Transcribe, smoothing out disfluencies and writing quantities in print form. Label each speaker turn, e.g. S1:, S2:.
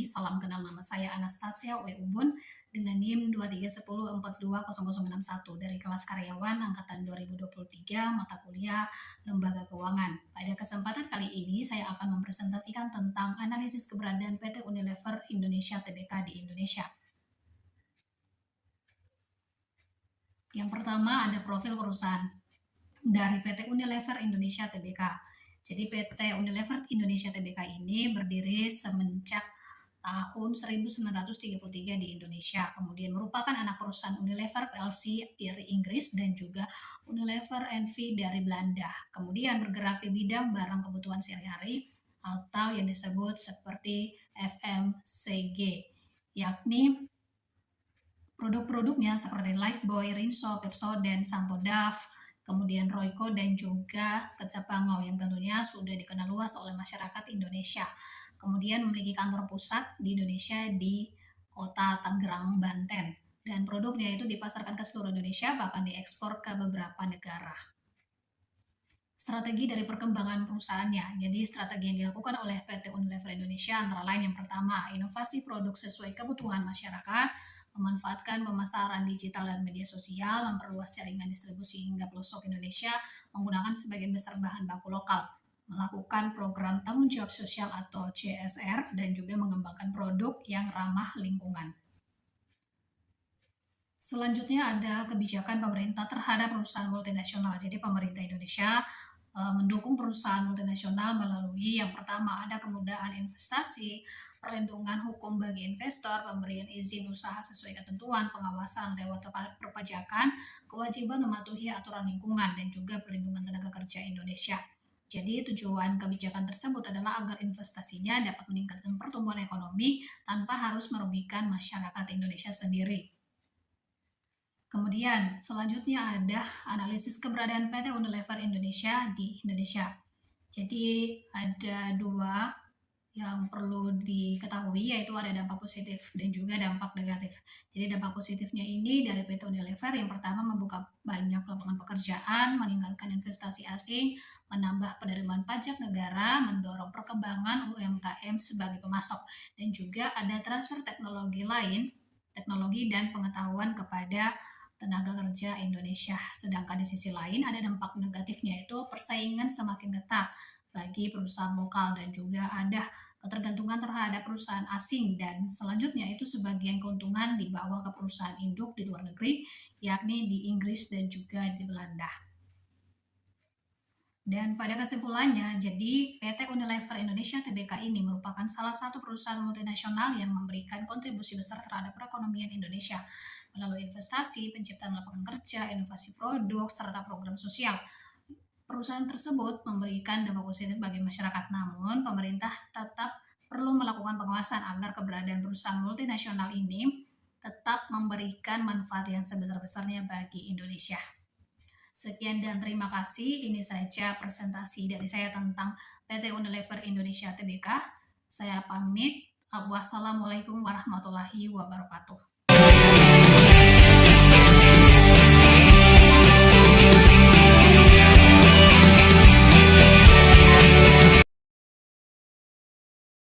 S1: salam kenal, nama saya Anastasia W. Ubun dengan NIM 23104200061 dari kelas karyawan angkatan 2023 mata kuliah Lembaga Keuangan. Pada kesempatan kali ini saya akan mempresentasikan tentang analisis keberadaan PT Unilever Indonesia Tbk di Indonesia. Yang pertama ada profil perusahaan dari PT Unilever Indonesia Tbk. Jadi PT Unilever Indonesia Tbk ini berdiri semenjak tahun 1933 di Indonesia. Kemudian merupakan anak perusahaan Unilever PLC dari Inggris dan juga Unilever NV dari Belanda. Kemudian bergerak di bidang barang kebutuhan sehari-hari atau yang disebut seperti FMCG, yakni produk-produknya seperti Lifebuoy, Rinso, Pepsodent, Sampo Dove, kemudian Royco dan juga kecap bangau yang tentunya sudah dikenal luas oleh masyarakat Indonesia. Kemudian memiliki kantor pusat di Indonesia di kota Tangerang, Banten. Dan produknya itu dipasarkan ke seluruh Indonesia, bahkan diekspor ke beberapa negara. Strategi dari perkembangan perusahaannya. Jadi strategi yang dilakukan oleh PT Unilever Indonesia antara lain yang pertama, inovasi produk sesuai kebutuhan masyarakat, memanfaatkan pemasaran digital dan media sosial, memperluas jaringan distribusi hingga pelosok Indonesia menggunakan sebagian besar bahan baku lokal, melakukan program tanggung jawab sosial atau CSR, dan juga mengembangkan produk yang ramah lingkungan. Selanjutnya ada kebijakan pemerintah terhadap perusahaan multinasional. Jadi pemerintah Indonesia mendukung perusahaan multinasional melalui yang pertama ada kemudahan investasi, perlindungan hukum bagi investor, pemberian izin usaha sesuai ketentuan, pengawasan lewat perpajakan, kewajiban mematuhi aturan lingkungan, dan juga perlindungan tenaga kerja Indonesia. Jadi tujuan kebijakan tersebut adalah agar investasinya dapat meningkatkan pertumbuhan ekonomi tanpa harus merugikan masyarakat Indonesia sendiri. Kemudian selanjutnya ada analisis keberadaan PT Unilever Indonesia di Indonesia. Jadi ada dua yang perlu diketahui, yaitu ada dampak positif dan juga dampak negatif. Jadi dampak positifnya ini dari PT Unilever yang pertama membuka banyak lapangan pekerjaan, meningkatkan investasi asing, menambah penerimaan pajak negara, mendorong perkembangan UMKM sebagai pemasok, dan juga ada transfer teknologi dan pengetahuan kepada tenaga kerja Indonesia. Sedangkan di sisi lain ada dampak negatifnya, yaitu persaingan semakin ketat bagi perusahaan lokal dan juga ada ketergantungan terhadap perusahaan asing, dan selanjutnya itu sebagian keuntungan dibawa ke perusahaan induk di luar negeri, yakni di Inggris dan juga di Belanda. Dan pada kesimpulannya, jadi PT Unilever Indonesia Tbk ini merupakan salah satu perusahaan multinasional yang memberikan kontribusi besar terhadap perekonomian Indonesia melalui investasi, penciptaan lapangan kerja, inovasi produk, serta program sosial. Perusahaan tersebut memberikan dampak positif bagi masyarakat, namun pemerintah tetap perlu melakukan pengawasan agar keberadaan perusahaan multinasional ini tetap memberikan manfaat yang sebesar-besarnya bagi Indonesia. Sekian dan terima kasih. Ini saja presentasi dari saya tentang PT Unilever Indonesia Tbk. Saya pamit. Wassalamualaikum warahmatullahi wabarakatuh.